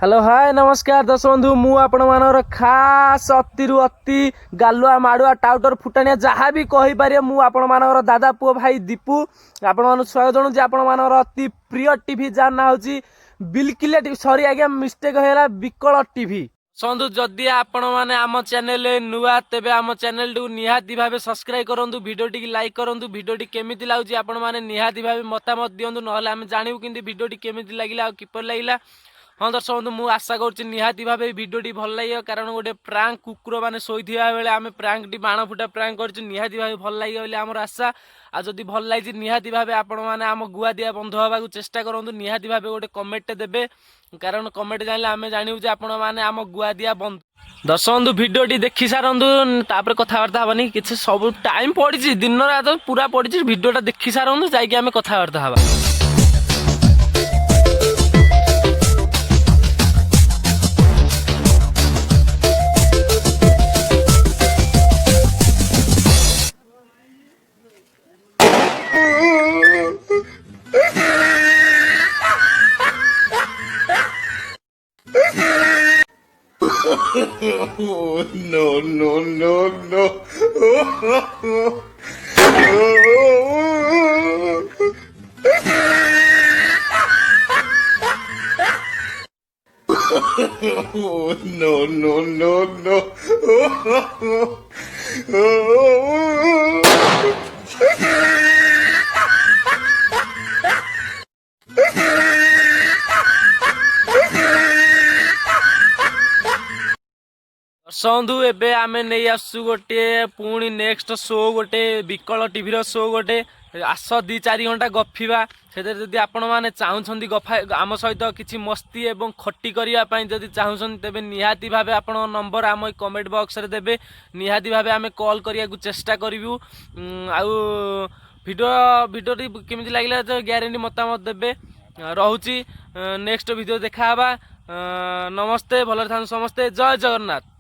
Hello hi नमस्कार दर्शक बंधु मु आपण मानर खास अतिरु अति गालुआ माड़ुआ टाउटर फुटाणिया जहाँ भी कही पारे मु आपण मानर दादा पुओ भाई दीपू आपण मान स्वागत जनाऊँ आपण मानर अति प्रिय टीवी जार ना हूँ बिलकिले टीवी सॉरी आज्ञा मिस्टेक होगा विकल टीवी सधु जदि आपण मैंने आम चैनल नुआ तेबे आम चैनल टी निहाती भाव सब्सक्राइब करूँ वीडियो टी लाइक करूँ वीडियो टी केमिति लाଗୁଛି आपण मैंने निहाती भाव मतामत दिंतु ना आम जानू कि वीडियो टी केमिति लगिला किपर लगिला। हाँ दर्शक बंधु मुझे आशा करुँची निहाती भाव भिडियोटी भल लगे कारण गोटे प्रांक कुकुर मैंने शोइथिबा बेले आम प्रांक टी बाण फुटा प्रांक कर निहाती भाव भल लगे बोली आमर आशा आ जदि भल लगी निहाती भाव आपण मैंने आम गुआ दिया बंधु हवा चेष्टा करूँ निहाती भाव गोटे कमेंट देवे कारण कमेंट जान आम जानू आपण मैंने आम गुआ दिया बंधु। दर्शक बंधु भिडियोटी देखी सारंतु तापर कथबार्ता हेनी किसी सब टाइम पड़ी दिन रात पूरा पड़ी भिडियोटा देखी सारंतु जाकि आम कथबार्ता हवा। Oh, no, no, no, no. Oh, no, no, no, no. दर्शक एबे आमे नहीं आसु गोटे पुणी नेक्स्ट शो गोटे विकल टीवी शो गोटे आस 2-4 घंटा गफिबा से आपण मैंने चाहूँगी गफा आम सहित किसी मस्ती एवं खटी करने जदि चाहूँ तेज निहाती भाव आप नंबर आम कमेंट बॉक्स रे देबे निहाती भाव आम कॉल करने को चेष्टा करूँ आउ भिडियो केमी लगे ग्यारंटी मतामत देवे रोची नेक्स्ट भिडियो देखा नमस्ते भल था समस्ते जय जगन्नाथ।